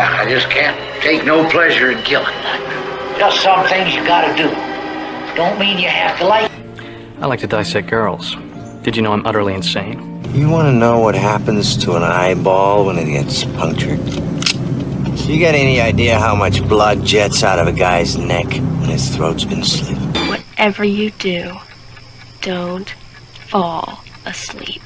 I just can't take no pleasure in killing. Just some things you gotta do. Don't mean you have to like. I like to dissect girls. Did you know I'm utterly insane? You want to know what happens to an eyeball when it gets punctured? You got any idea how much blood jets out of a guy's neck when his throat's been slit? Whatever you do, don't fall asleep.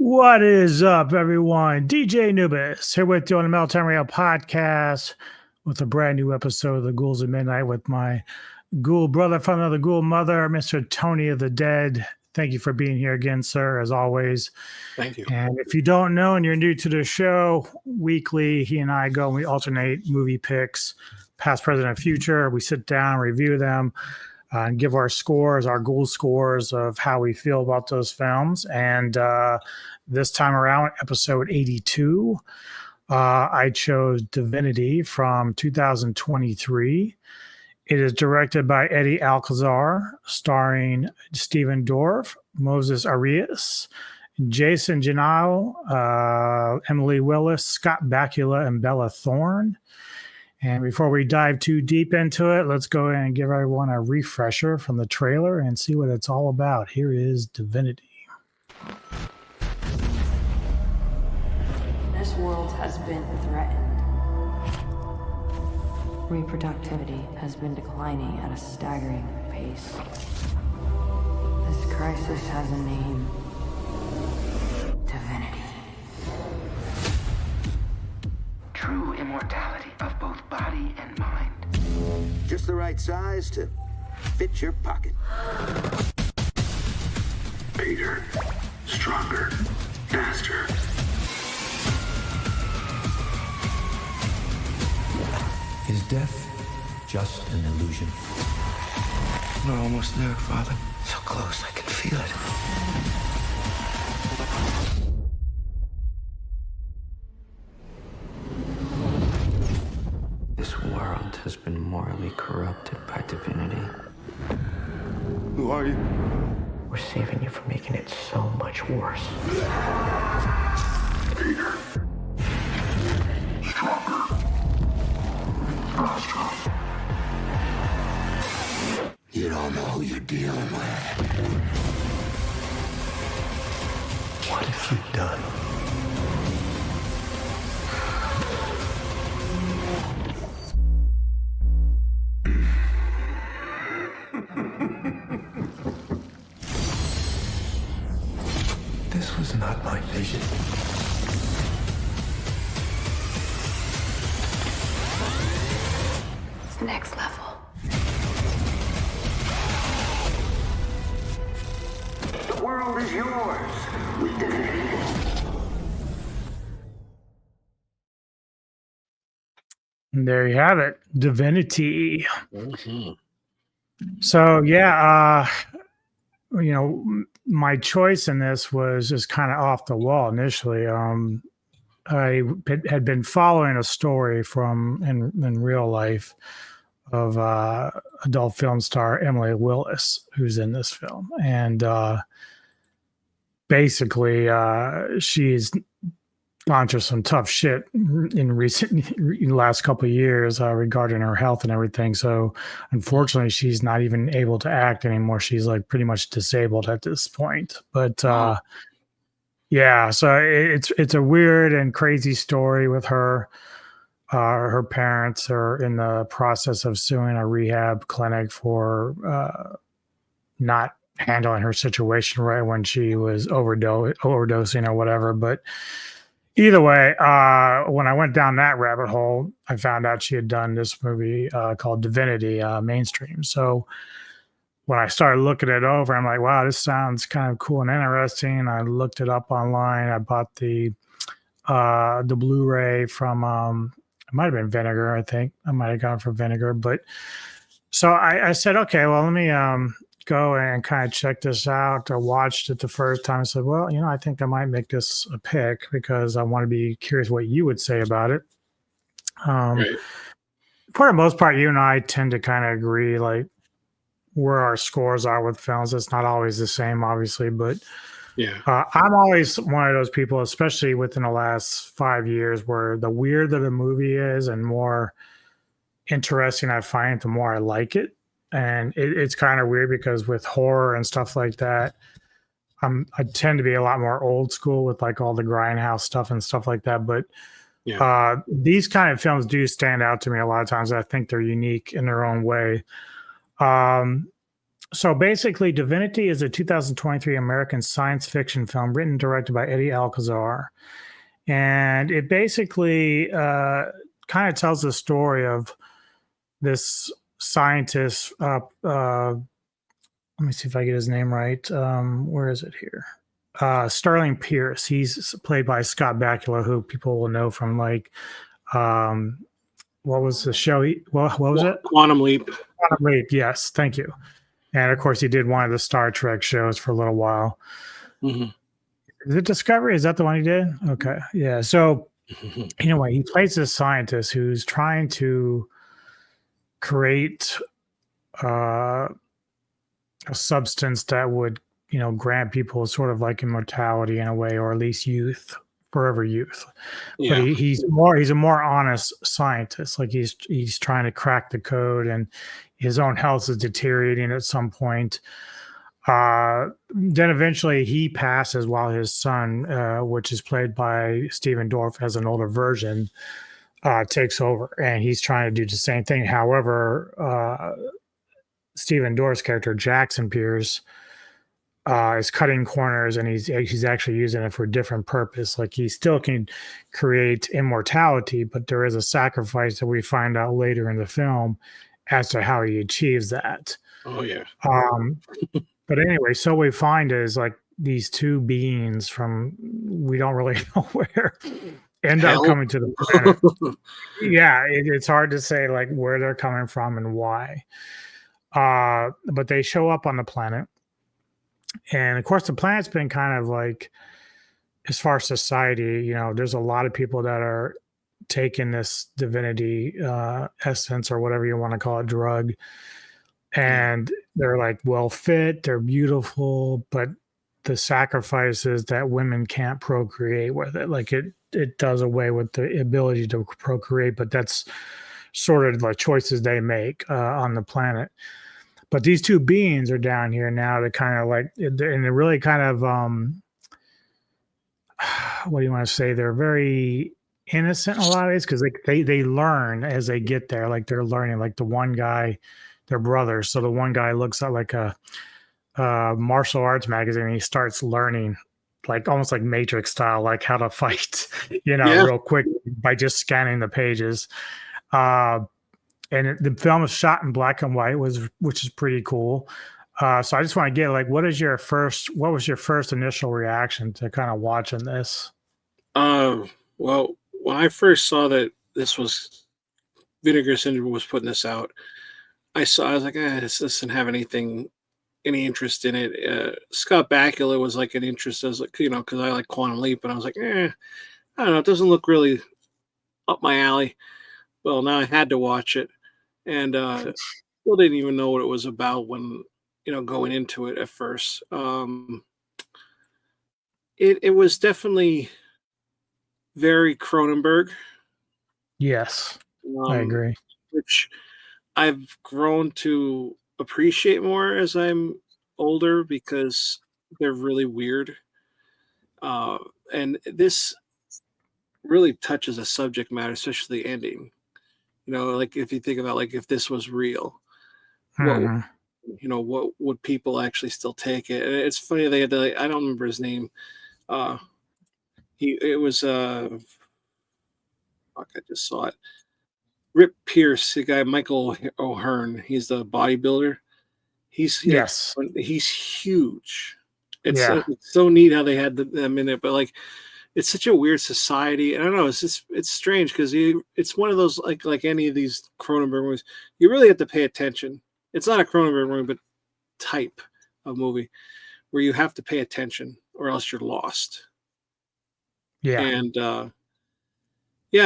What is up, everyone? DJ Nubis here with you on the Meltdown Radio podcast with a brand new episode of the Ghouls at Midnight with my ghoul brother from another ghoul mother, Mr. Tony of the Dead. Thank you for being here again, sir, as always. Thank you. And if you don't know and you're new to the show, weekly, he and I go and we alternate movie picks, past, present, and future. We sit down, review them, and give our scores, our ghoul scores of how we feel about those films. And this time around, episode 82, I chose Divinity from 2023. It is directed by Eddie Alcazar, starring Stephen Dorff, Moses Arias, Jason Janile, Emily Willis, Scott Bakula, and Bella Thorne. And before we dive too deep into it, let's go ahead and give everyone a refresher from the trailer and see what it's all about. Here is Divinity. This world has been threatened. Reproductivity has been declining at a staggering pace. This crisis has a name. Divinity. True immortality of both body and mind. Just the right size to fit your pocket. Bigger, stronger, faster. Is death just an illusion? We're almost there, Father. So close, I can feel it. This world has been morally corrupted by divinity. Who are you? We're saving you from making it so much worse. Bigger. Stronger. Faster. You don't know who you're dealing with. What have you done? This was not my vision. It's the next level. The world is yours with divinity. And there you have it, Divinity. So yeah, my choice in this was just kind of off the wall initially. I had been following a story from in real life of adult film star Emily Willis, who's in this film, and basically she's gone through some tough shit in last couple of years regarding her health and everything. So unfortunately, she's not even able to act anymore. She's like pretty much disabled at this point. But yeah, so it's a weird and crazy story with her. Her parents are in the process of suing a rehab clinic for not handling her situation right when she was overdosing or whatever. But either way, when I went down that rabbit hole, I found out she had done this movie called Divinity, mainstream. So when I started looking it over, I'm like, wow, this sounds kind of cool and interesting. I looked it up online. I bought the Blu-ray from it might have been Vinegar, I think. I might have gone for Vinegar. But so I said, okay, well, let me go and kind of check this out. I watched it the first time. I said, well, I think I might make this a pick because I want to be curious what you would say about it. Right. For the most part, you and I tend to kind of agree, like where our scores are with films. It's not always the same, obviously, but yeah, I'm always one of those people, especially within the last 5 years, where the weirder the movie is and more interesting I find it, the more I like it. And it's kind of weird because with horror and stuff like that, I tend to be a lot more old school with like all the grindhouse stuff and stuff like that. But yeah, these kind of films do stand out to me a lot of times. I think they're unique in their own way. So basically, Divinity is a 2023 American science fiction film written and directed by Eddie Alcazar. And it basically kind of tells the story of this scientist. Let me see if I get his name right. Where is it here? Sterling Pierce. He's played by Scott Bakula, who people will know from like, what was the show? What was it? Quantum Leap. Quantum Leap, yes. Thank you. And of course, he did one of the Star Trek shows for a little while. Mm-hmm. Is it Discovery? Is that the one he did? Okay. Yeah. So anyway, he plays this scientist who's trying to create a substance that would, grant people sort of like immortality in a way, or at least youth, forever youth. But Yeah. he's a more honest scientist. Like he's trying to crack the code, and his own health is deteriorating at some point. Then eventually he passes while his son, which is played by Stephen Dorff as an older version, takes over, and he's trying to do the same thing. However, Stephen Dorff's character Jackson Pierce is cutting corners, and he's actually using it for a different purpose. Like he still can create immortality, but there is a sacrifice that we find out later in the film as to how he achieves that. Oh yeah. But anyway, so we find is like these two beings from we don't really know where end up coming to the planet. Yeah, it's hard to say like where they're coming from and why. But they show up on the planet. And of course, the planet's been kind of like, as far as society, there's a lot of people that are taking this divinity essence or whatever you want to call it, drug. And they're like well fit, they're beautiful, but the sacrifice is that women can't procreate with it. Like it does away with the ability to procreate, but that's sort of like choices they make on the planet. But these two beings are down here now to kind of like, and they're really kind of, what do you want to say? They're very innocent in a lot of ways, because they learn as they get there. Like they're learning, like the one guy, they're brothers. So the one guy looks at like a martial arts magazine, and he starts learning like almost like Matrix style, like how to fight, real quick by just scanning the pages. And the film is shot in black and white, which is pretty cool. So I just want to get like, what was your first initial reaction to kind of watching this? Well, when I first saw that this was Vinegar Syndrome was putting this out, I was like, this doesn't have any interest in it. Scott Bakula was like an interest. I was like, because I like Quantum Leap, and I was like, I don't know, it doesn't look really up my alley. Well, now I had to watch it, and still didn't even know what it was about when going into it at first. It was definitely very Cronenberg. Yes, I agree. Which I've grown to appreciate more as I'm older, because they're really weird. And this really touches a subject matter, especially the ending. Like if you think about like if this was real, what would people actually still take it? And it's funny, they had to, I don't remember his name. I just saw it. Rip Pierce, the guy Michael O'Hearn, he's the bodybuilder. He's huge. It's so neat how they had them in it, but like it's such a weird society. I don't know. It's strange because it's one of those like any of these Cronenberg movies. You really have to pay attention. It's not a Cronenberg movie, but type of movie where you have to pay attention or else you're lost. Yeah. And I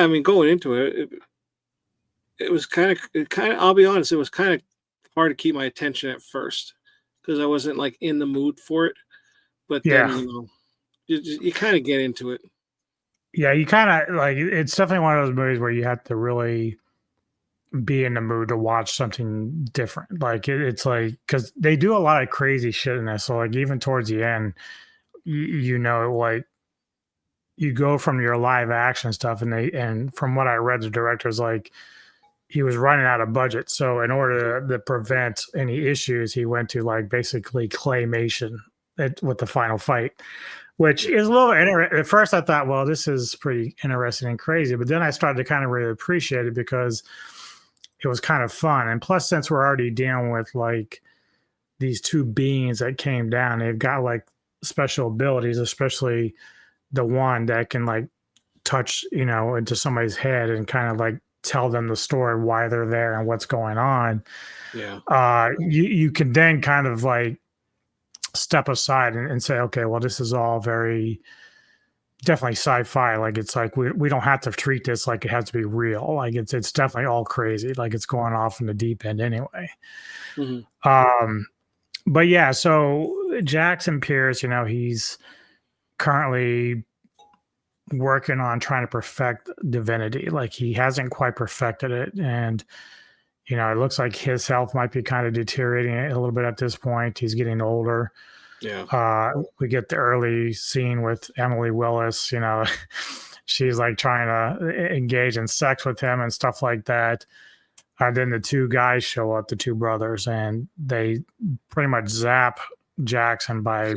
mean, going into it, it was kind of. I'll be honest, it was kind of hard to keep my attention at first because I wasn't like in the mood for it. But then you kind of get into it. Yeah, you kind of like it's definitely one of those movies where you have to really be in the mood to watch something different. Like it's like because they do a lot of crazy shit in this. So like even towards the end, like you go from your live action stuff, and from what I read, the director's like he was running out of budget. So in order to prevent any issues, he went to like basically claymation with the final fight, which is a little interesting. At first I thought, well, this is pretty interesting and crazy. But then I started to kind of really appreciate it because it was kind of fun. And plus, since we're already dealing with like these two beings that came down, they've got like special abilities, especially the one that can like touch, into somebody's head and kind of like tell them the story, why they're there and what's going on. Yeah. You can then kind of like step aside and say, okay, well, this is all very definitely sci-fi. Like it's like we don't have to treat this like it has to be real. Like it's definitely all crazy. Like it's going off in the deep end anyway. Mm-hmm. But yeah, so Jackson Pierce, he's currently working on trying to perfect Divinity. Like he hasn't quite perfected it. And, it looks like his health might be kind of deteriorating a little bit at this point. He's getting older. Yeah. We get the early scene with Emily Willis, she's like trying to engage in sex with him and stuff like that. And then the two guys show up, the two brothers, and they pretty much zap Jackson by,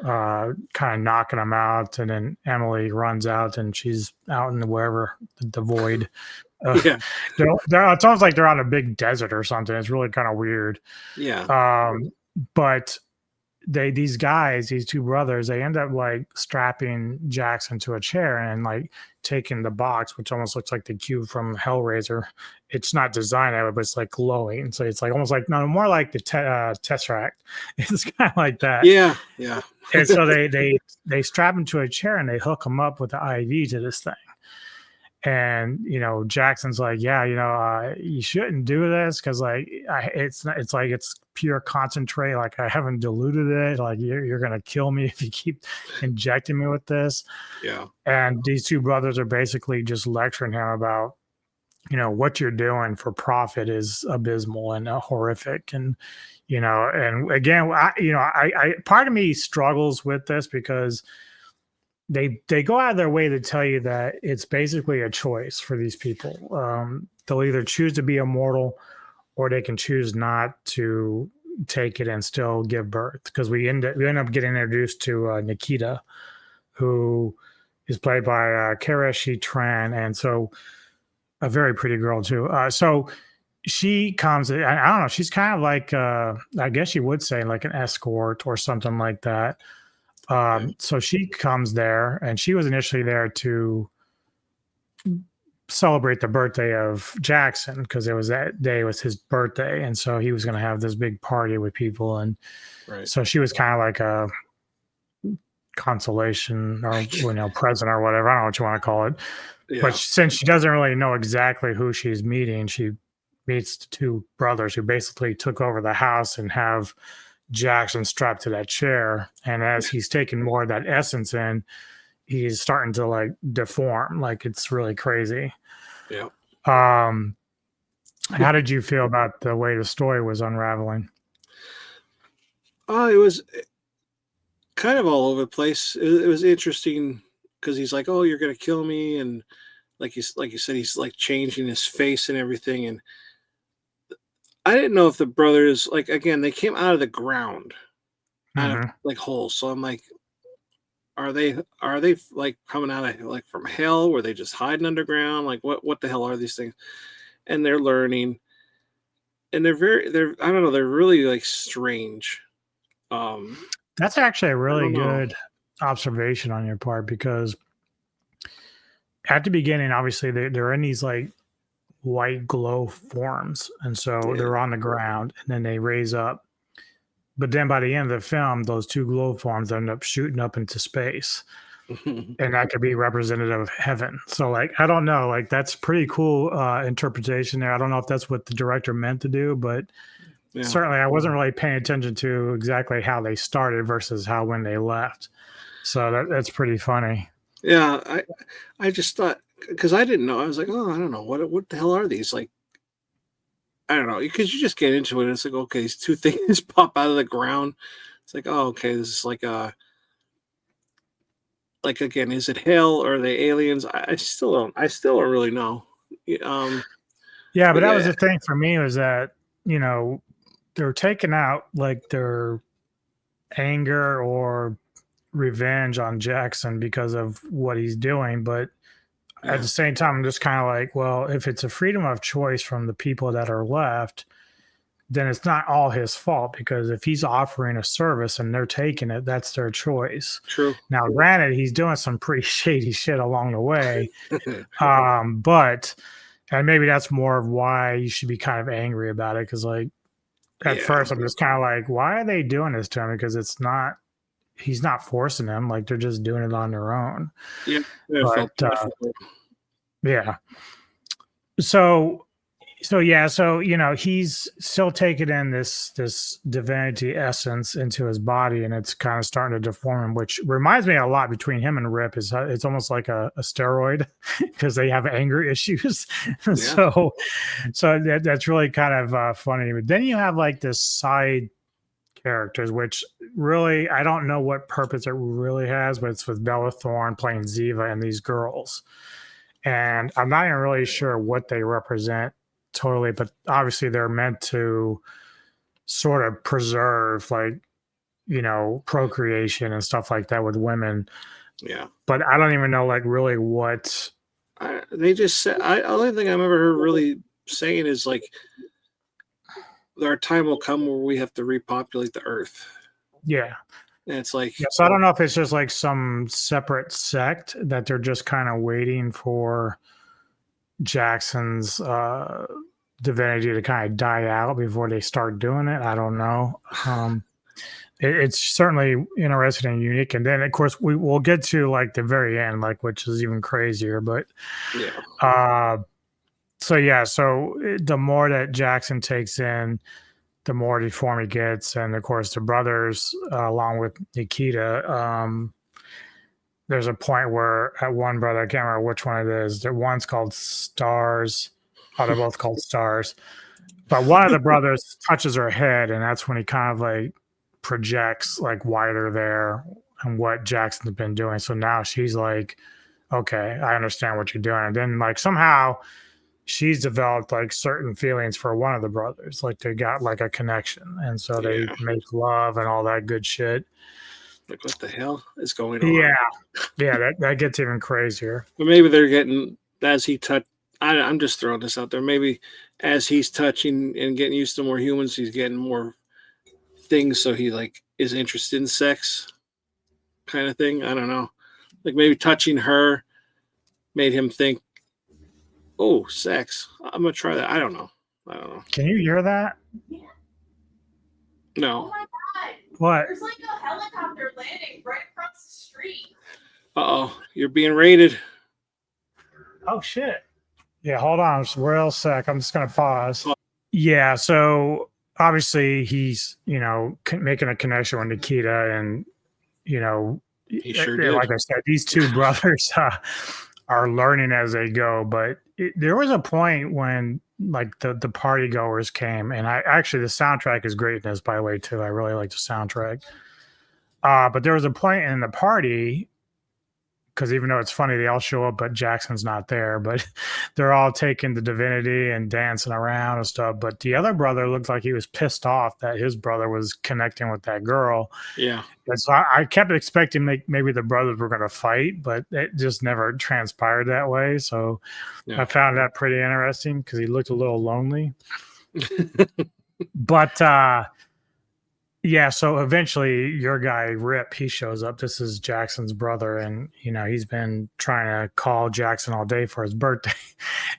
kind of knocking him out. And then Emily runs out and she's out in wherever, the void. Yeah. It's almost like they're on a big desert or something. It's really kind of weird. Yeah. But these two brothers, they end up like strapping Jackson to a chair and like taking the box, which almost looks like the cube from Hellraiser. It's not designed that way, but it's like glowing. So it's like almost like more like the Tesseract. It's kind of like that. Yeah. And so they strap him to a chair and they hook him up with the IV to this thing. And Jackson's like, yeah, you shouldn't do this because like it's pure concentrate. Like I haven't diluted it. Like you're gonna kill me if you keep injecting me with this. Yeah. And these two brothers are basically just lecturing him about, what you're doing for profit is abysmal and horrific. And and again, I part of me struggles with this because they go out of their way to tell you that it's basically a choice for these people. They'll either choose to be immortal or they can choose not to take it and still give birth. Because we end up getting introduced to Nikita, who is played by Kareshi Tran, and so a very pretty girl too. So she comes, I don't know, she's kind of like, I guess you would say like an escort or something like that. So she comes there, and she was initially there to celebrate the birthday of Jackson because that day was his birthday, and so he was going to have this big party with people, and so she was kind of like a consolation or present or whatever. I don't know what you want to call it, but since she doesn't really know exactly who she's meeting, she meets the two brothers who basically took over the house and have Jackson strapped to that chair, and as he's taking more of that essence in, he's starting to like deform. Like it's really crazy. Yeah. How did you feel about the way the story was unraveling? It was kind of all over the place. It was interesting because he's like, "Oh, you're gonna kill me," and like you said, he's like changing his face and everything, and I didn't know if the brothers, like, again, they came out of the ground, out of like holes. So I'm like, are they like coming out of like from hell? Were they just hiding underground? Like what the hell are these things? And they're learning, and they're I don't know, they're really like strange. That's actually a really good observation on your part, because at the beginning, obviously they're in these like white glow forms, and so they're on the ground, and then they raise up, but then by the end of the film those two glow forms end up shooting up into space, and that could be representative of heaven. So like I don't know, like that's pretty cool interpretation there. I don't know if that's what the director meant to do, but certainly I wasn't really paying attention to exactly how they started versus when they left. So that's pretty funny. I just thought, because I didn't know. I was like, oh, I don't know. What the hell are these? Like, I don't know. Because you just get into it, and it's like, okay, these two things pop out of the ground. It's like, oh, okay, this is like again, is it hell or are they aliens? I still don't really know. Yeah, but that was the thing for me, was that, they're taking out like their anger or revenge on Jackson because of what he's doing, but at the same time, I'm just kind of like, well, if it's a freedom of choice from the people that are left, then it's not all his fault, because if he's offering a service and they're taking it, that's their choice. True. Now, granted, he's doing some pretty shady shit along the way, but and maybe that's more of why you should be kind of angry about it, because like at first I'm just kind of like, why are they doing this to him? Because he's not forcing them, like they're just doing it on their own. Yeah. But, yeah. So So yeah, so he's still taking in this divinity essence into his body, and it's kind of starting to deform him, which reminds me a lot between him and Rip. Is it's almost like a steroid because they have anger issues. Yeah. so that's really kind of funny. But then you have like this side characters, which really I don't know what purpose it really has, but it's with Bella Thorne playing Ziva and these girls, and I'm not even really sure what they represent totally, but obviously they're meant to sort of preserve like procreation and stuff like that with women. Yeah, but I don't even know like really what they just said. Only thing I remember her really saying is like, our time will come where we have to repopulate the earth. Yeah. And it's like, so I don't know if it's just like some separate sect that they're just kind of waiting for Jackson's divinity to kind of die out before they start doing it. I don't know. It's certainly interesting and unique. And then of course we'll get to like the very end, like, which is even crazier, but so the more that Jackson takes in, the more deformed he gets. And of course the brothers, along with Nikita, there's a point where at one brother, I can't remember which one it is, the one's called Stars. Oh, they're both called Stars. But one of the brothers touches her head, and that's when he kind of like projects like why they're there and what Jackson's been doing. So now she's like, okay, I understand what you're doing. And then like somehow she's developed like certain feelings for one of the brothers. Like they got like a connection. And so they make love and all that good shit. Like, what the hell is going on? Yeah, that gets even crazier. But maybe they're getting, as he touched, I'm just throwing this out there. Maybe as he's touching and getting used to more humans, he's getting more things. So he like is interested in sex kind of thing. I don't know. Like maybe touching her made him think, oh, sex. I'm going to try that. I don't know. Can you hear that? No. Oh my God. What? There's like a helicopter landing right across the street. Uh-oh. You're being raided. Oh, shit. Yeah, hold on. Just real sec. I'm just going to pause. Yeah, so obviously he's, making a connection with Nikita, and, he sure did. Like I said, these two brothers are learning as they go. But there was a point when like the party goers came, and the soundtrack is great in this, by the way, too. I really like the soundtrack. But there was a point in the party, because even though it's funny, they all show up, but Jackson's not there. But they're all taking the divinity and dancing around and stuff. But the other brother looked like he was pissed off that his brother was connecting with that girl. Yeah. And so I kept expecting maybe the brothers were going to fight, but it just never transpired that way. So I found that pretty interesting because he looked a little lonely. But yeah, so eventually your guy Rip, he shows up. This is Jackson's brother, and he's been trying to call Jackson all day for his birthday.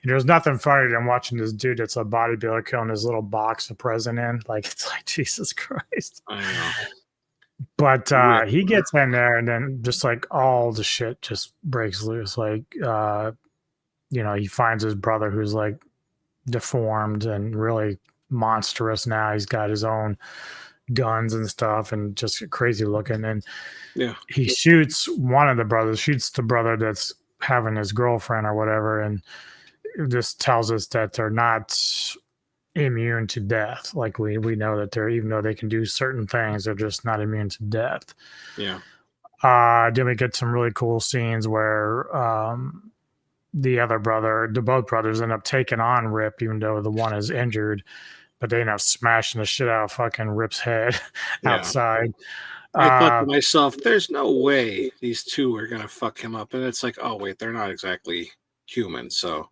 And there's nothing funnier than watching this dude that's a bodybuilder killing his little box of present in. Like, it's like, Jesus Christ. I know. But he gets in there, and then just like all the shit just breaks loose. Like he finds his brother who's like deformed and really monstrous now. He's got his own guns and stuff and just crazy looking. And he shoots one of the brothers, shoots the brother that's having his girlfriend or whatever, and it just tells us that they're not immune to death. Like we know that they're, even though they can do certain things, they're just not immune to death. Yeah. Then we get some really cool scenes where the both brothers end up taking on Rip, even though the one is injured, but they end up smashing the shit out of fucking Rip's head outside. I thought to myself, there's no way these two are going to fuck him up. And it's like, oh, wait, they're not exactly human. So.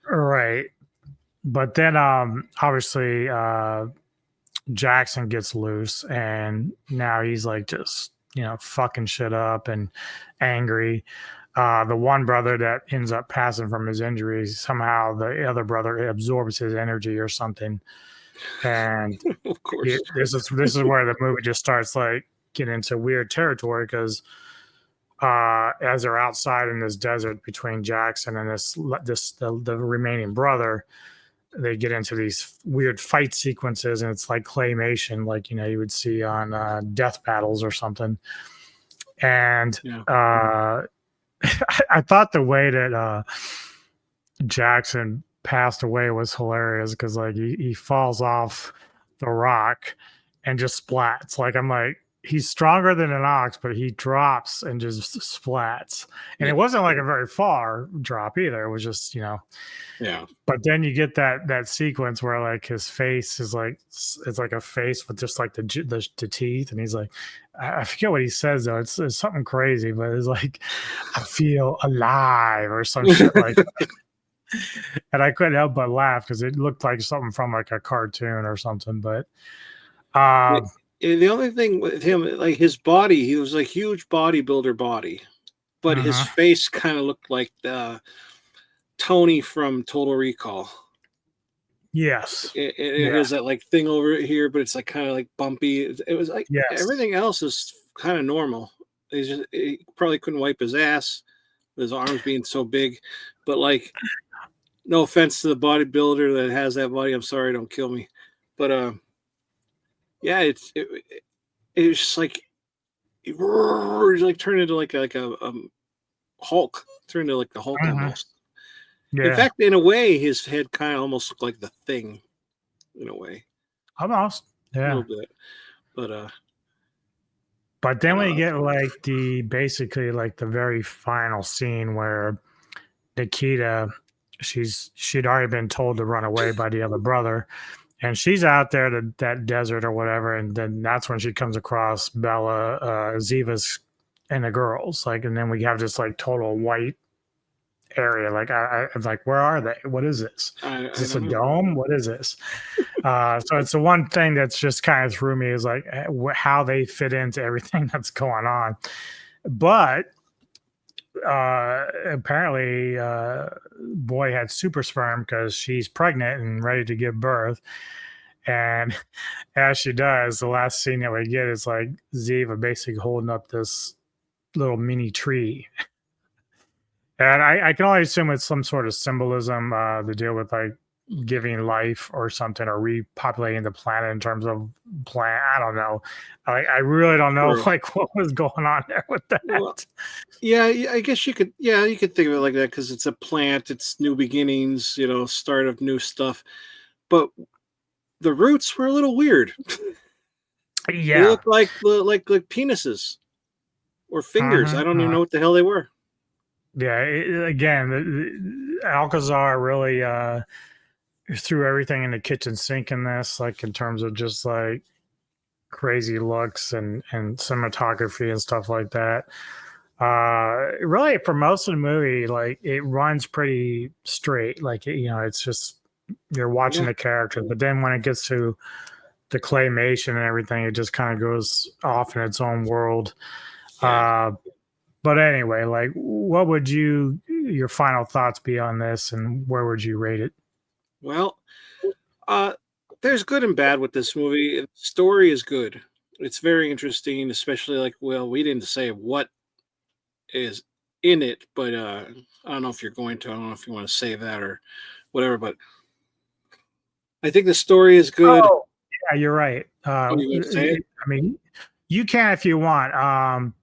Right. But then obviously Jackson gets loose, and now he's like just, fucking shit up and angry. The one brother that ends up passing from his injuries, somehow the other brother absorbs his energy or something. And of course, this is where the movie just starts like getting into weird territory, because as they're outside in this desert between Jackson and the remaining brother, they get into these weird fight sequences, and it's like claymation, like you would see on death battles or something. And I thought the way that Jackson passed away was hilarious because like he falls off the rock and just splats. Like I'm like, he's stronger than an ox, but he drops and just splats. And it wasn't like a very far drop either. It was just, Yeah. But then you get that sequence where like his face is like, it's like a face with just like the teeth. And he's like, I forget what he says though. It's something crazy, but it's like, I feel alive or some shit like that. And I couldn't help but laugh because it looked like something from like a cartoon or something. But the only thing with him, like his body, he was like huge bodybuilder body, but his face kind of looked like Tony from Total Recall. Yes, it has that like thing over here, but it's like kind of like bumpy. It was like everything else is kind of normal. He probably couldn't wipe his ass with his arms being so big, but like, no offense to the bodybuilder that has that body. I'm sorry, don't kill me, but yeah, it was just like he's like turned into like a Hulk, turned into like the Hulk almost. Yeah. In fact, in a way, his head kind of almost looked like the Thing, in a way. Almost, yeah, a little bit, but then we get like basically like the very final scene where Nikita, she'd already been told to run away by the other brother. And she's out there to that desert or whatever, and then that's when she comes across Bella, Ziva's, and the girls. Like, and then we have this like total white area. Like, I'm like, where are they? What is this? Is this a dome? What is this? So it's the one thing that's just kind of threw me is like how they fit into everything that's going on. But apparently, boy had super sperm because she's pregnant and ready to give birth. And as she does, the last scene that we get is like Ziva basically holding up this little mini tree. And I can only assume it's some sort of symbolism to deal with like giving life or something, or repopulating the planet in terms of plant. I don't know. I really don't know like what was going on there with that. Well, yeah, I guess you could think of it like that because it's a plant, it's new beginnings, start of new stuff. But the roots were a little weird. Yeah, they look like penises or fingers. I don't even know what the hell they were. Yeah, again, Alcazar really threw everything in the kitchen sink in this, like in terms of just like crazy looks and cinematography and stuff like that. Really, for most of the movie, like it runs pretty straight. Like it's just you're watching the characters, but then when it gets to the claymation and everything, it just kind of goes off in its own world. But anyway, like, what would your final thoughts be on this, and where would you rate it? Well, there's good and bad with this movie. The story is good. It's very interesting, especially like, we didn't say what is in it, but I don't know if you're going to. I don't know if you want to say that or whatever, but I think the story is good. Oh, yeah, you're right. You want to say it? I mean, you can if you want.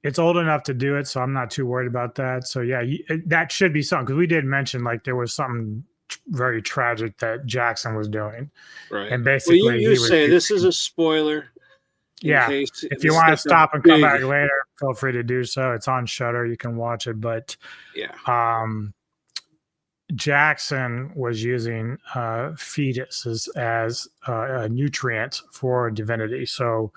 It's old enough to do it, so I'm not too worried about that. So yeah, that should be something, because we did mention like there was something very tragic that Jackson was doing, right? And basically, you say this is a spoiler. Yeah, if you want to stop and come back later, feel free to do so. It's on Shudder; you can watch it. But Jackson was using fetuses as a nutrient for Divinity. So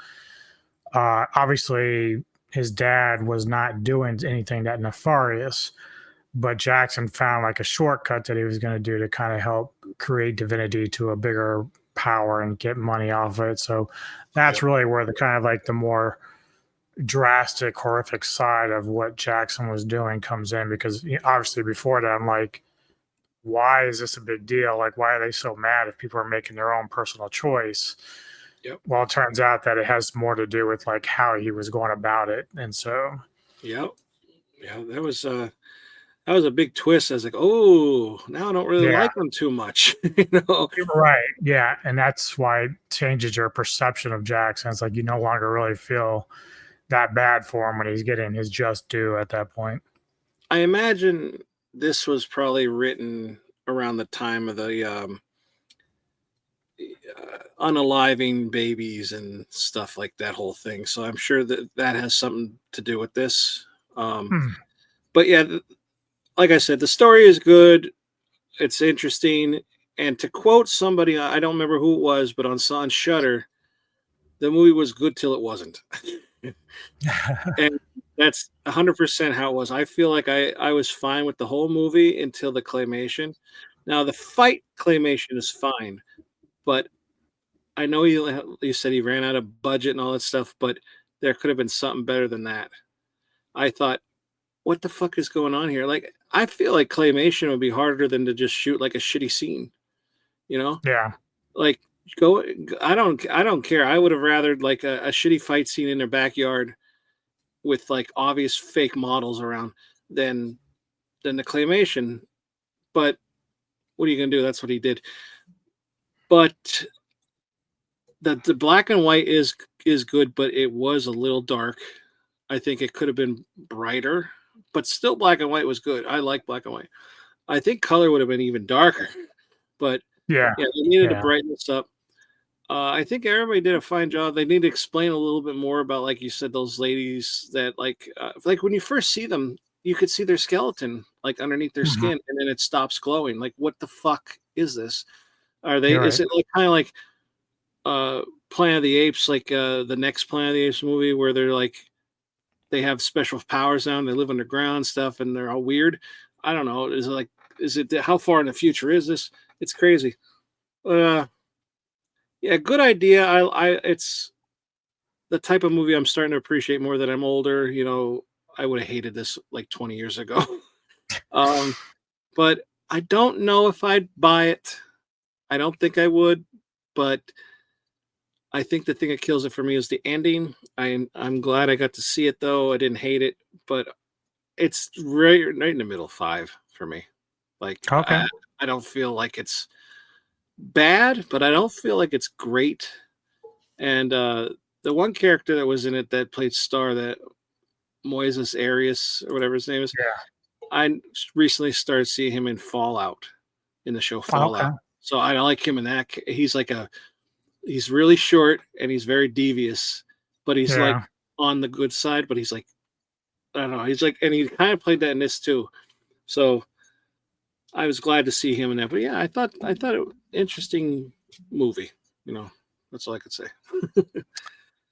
obviously, his dad was not doing anything that nefarious, but Jackson found like a shortcut that he was going to do to kind of help create Divinity to a bigger power and get money off of it. So that's really where the kind of like the more drastic, horrific side of what Jackson was doing comes in, because obviously before that, I'm like, why is this a big deal? Like, why are they so mad if people are making their own personal choice? Yep. Well, it turns out that it has more to do with like how he was going about it. And so, that was That was a big twist. I was like, oh, now I don't really like them too much. Right. Yeah. And that's why it changes your perception of Jackson. It's like you no longer really feel that bad for him when he's getting his just due at that point. I imagine this was probably written around the time of the unaliving babies and stuff like that whole thing. So I'm sure that has something to do with this. But yeah, like I said, the story is good. It's interesting. And to quote somebody, I don't remember who it was, but on Shudder, the movie was good till it wasn't. And that's 100% how it was. I feel like I was fine with the whole movie until the claymation. Now, the fight claymation is fine, but I know you said he ran out of budget and all that stuff, but there could have been something better than that. I thought, what the fuck is going on here? Like, I feel like claymation would be harder than to just shoot like a shitty scene, you know? Yeah. Like, I don't care. I would have rathered like a shitty fight scene in their backyard with like obvious fake models around than the claymation. But what are you gonna do? That's what he did. But the black and white is good, but it was a little dark. I think it could have been brighter, but still black and white was good. I like black and white. I think color would have been even darker, but yeah, they needed to brighten this up. I think everybody did a fine job. They need to explain a little bit more about, like you said, those ladies that like when you first see them, you could see their skeleton like underneath their skin, and then it stops glowing. Like, what the fuck is this? Are they? Is it like kind of like Planet of the Apes, like the next Planet of the Apes movie, where they're like they have special powers now and they live underground stuff and they're all weird? I don't know. Is it how far in the future is this? It's crazy. Yeah, good idea. It's the type of movie I'm starting to appreciate more that I'm older. You know, I would have hated this like 20 years ago. But I don't know if I'd buy it. I don't think I would, but I think the thing that kills it for me is the ending. I'm glad I got to see it though. I didn't hate it, but it's right in the middle 5 for me. Like, okay. I don't feel like it's bad, but I don't feel like it's great. And the one character that was in it that played Star, that Moises Arias or whatever his name is, I recently started seeing him in Fallout, in the show Fallout. Okay. So I like him in that. He's really short and he's very devious, but he's like on the good side, but he's like, I don't know. He's like, and he kind of played that in this too. So I was glad to see him in that. But yeah, I thought it was an interesting movie. You know, that's all I could say.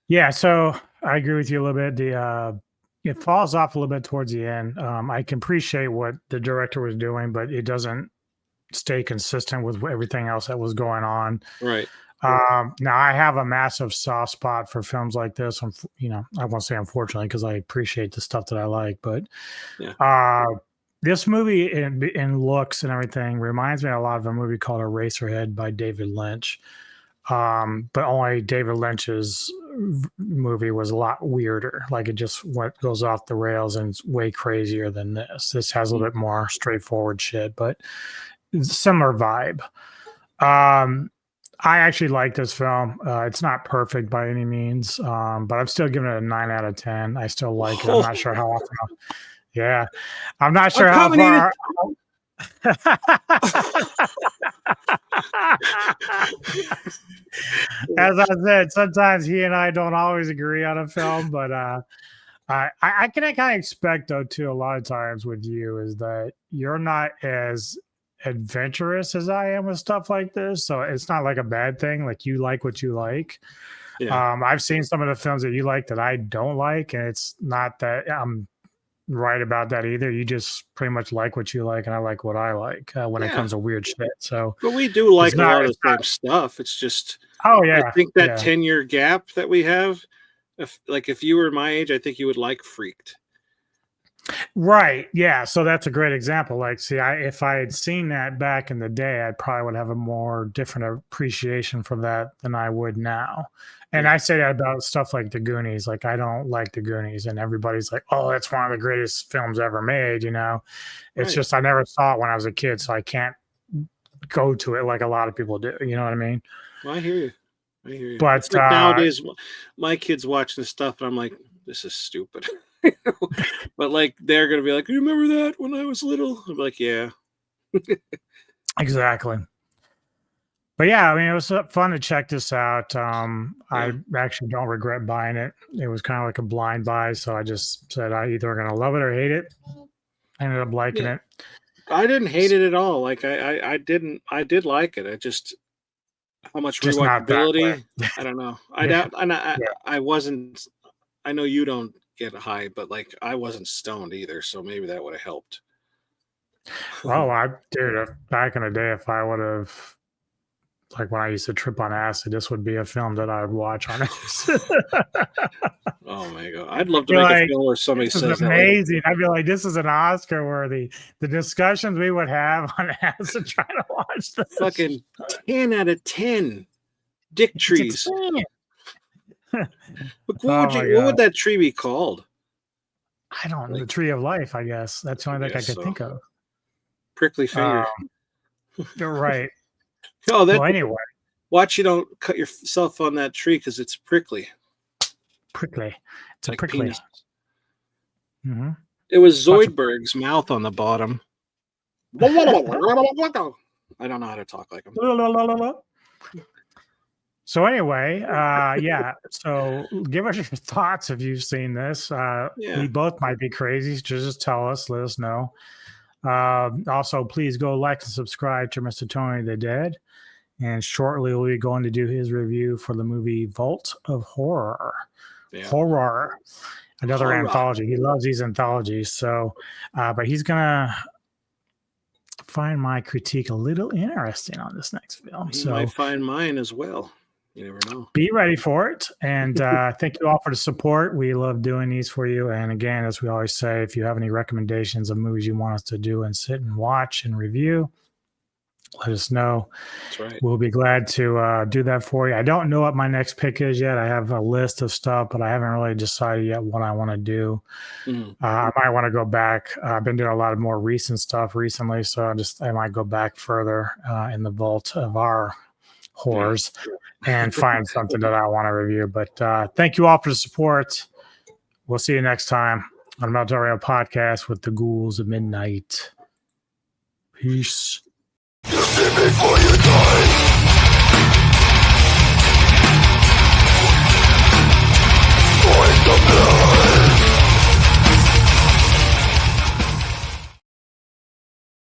Yeah, so I agree with you a little bit. It falls off a little bit towards the end. I can appreciate what the director was doing, but it doesn't stay consistent with everything else that was going on. Right. Now I have a massive soft spot for films like this. You know, I won't say unfortunately because I appreciate the stuff that I like, but this movie in looks and everything reminds me a lot of a movie called Eraserhead by David Lynch. But only David Lynch's movie was a lot weirder. Like it just goes off the rails and it's way crazier than this. This has a little bit more straightforward shit, but similar vibe. I actually like this film. It's not perfect by any means, but I'm still giving it a 9 out of 10. I still like it. I'm not sure how often. Yeah, I'm not sure how far. As I said, sometimes he and I don't always agree on a film, but I can kind of expect though too. A lot of times with you is that you're not as adventurous as I am with stuff like this, so it's not like a bad thing. Like you like what you like. Yeah. I've seen some of the films that you like that I don't like, and it's not that I'm right about that either. You just pretty much like what you like, and I like what I like when it comes to weird shit. So, but we do like a lot of the same stuff. It's just, I think that 10-year gap that we have. If you were my age, I think you would like Freaked. Right. Yeah. So that's a great example. Like, see, if I had seen that back in the day, I probably would have a more different appreciation for that than I would now. And I say that about stuff like The Goonies. Like, I don't like The Goonies, and everybody's like, "Oh, that's one of the greatest films ever made." You know, it's just I never saw it when I was a kid, so I can't go to it like a lot of people do. You know what I mean? Well, I hear you. But it's like nowadays, my kids watch this stuff, and I'm like, this is stupid. But like, they're gonna be like, "You remember that when I was little?" I'm like, "Yeah." Exactly. But yeah, I mean, it was fun to check this out. I actually don't regret buying it. It was kind of like a blind buy, so I just said I either going to love it or hate it. I ended up liking it. I didn't hate it at all. Like I did like it. I just how much Just not that rewatchability. way. I don't know. I wasn't. I know you don't get high, but like I wasn't stoned either, so maybe that would have helped. Well, dude, back in the day, if I would have, like when I used to trip on acid, this would be a film that I would watch on acid. Oh my god, I'd love to make a film where somebody this says is amazing. I'd be like, this is an Oscar worthy. The discussions we would have on acid trying to watch this. Fucking 10 out of 10 dick trees. What would that tree be called? I don't know. The tree of life, I guess. That's the only thing I could think of. Prickly finger. You're right. Oh, well, anyway. Watch you don't cut yourself on that tree because it's prickly. Prickly. It's like a prickly. Mm-hmm. It was Zoidberg's mouth on the bottom. I don't know how to talk like him. So anyway, yeah. So give us your thoughts if you've seen this. We both might be crazy. So just tell us. Let us know. Also, please go like and subscribe to Mr. Tony the Dead. And shortly, we'll be going to do his review for the movie Vault of Horror. Yeah. Horror. Another anthology. He loves these anthologies. So, but he's going to find my critique a little interesting on this next film. He might find mine as well. You never know. Be ready for it. And thank you all for the support. We love doing these for you. And again, as we always say, if you have any recommendations of movies you want us to do and sit and watch and review, let us know. That's right. We'll be glad to do that for you. I don't know what my next pick is yet. I have a list of stuff, but I haven't really decided yet what I want to do. I might want to go back. I've been doing a lot of more recent stuff recently, so I might go back further in the vault of our horrors and find something that I want to review. But thank you all for the support. We'll see you next time on Mel Del Rio Podcast with the Ghouls of Midnight. Peace. Big boy.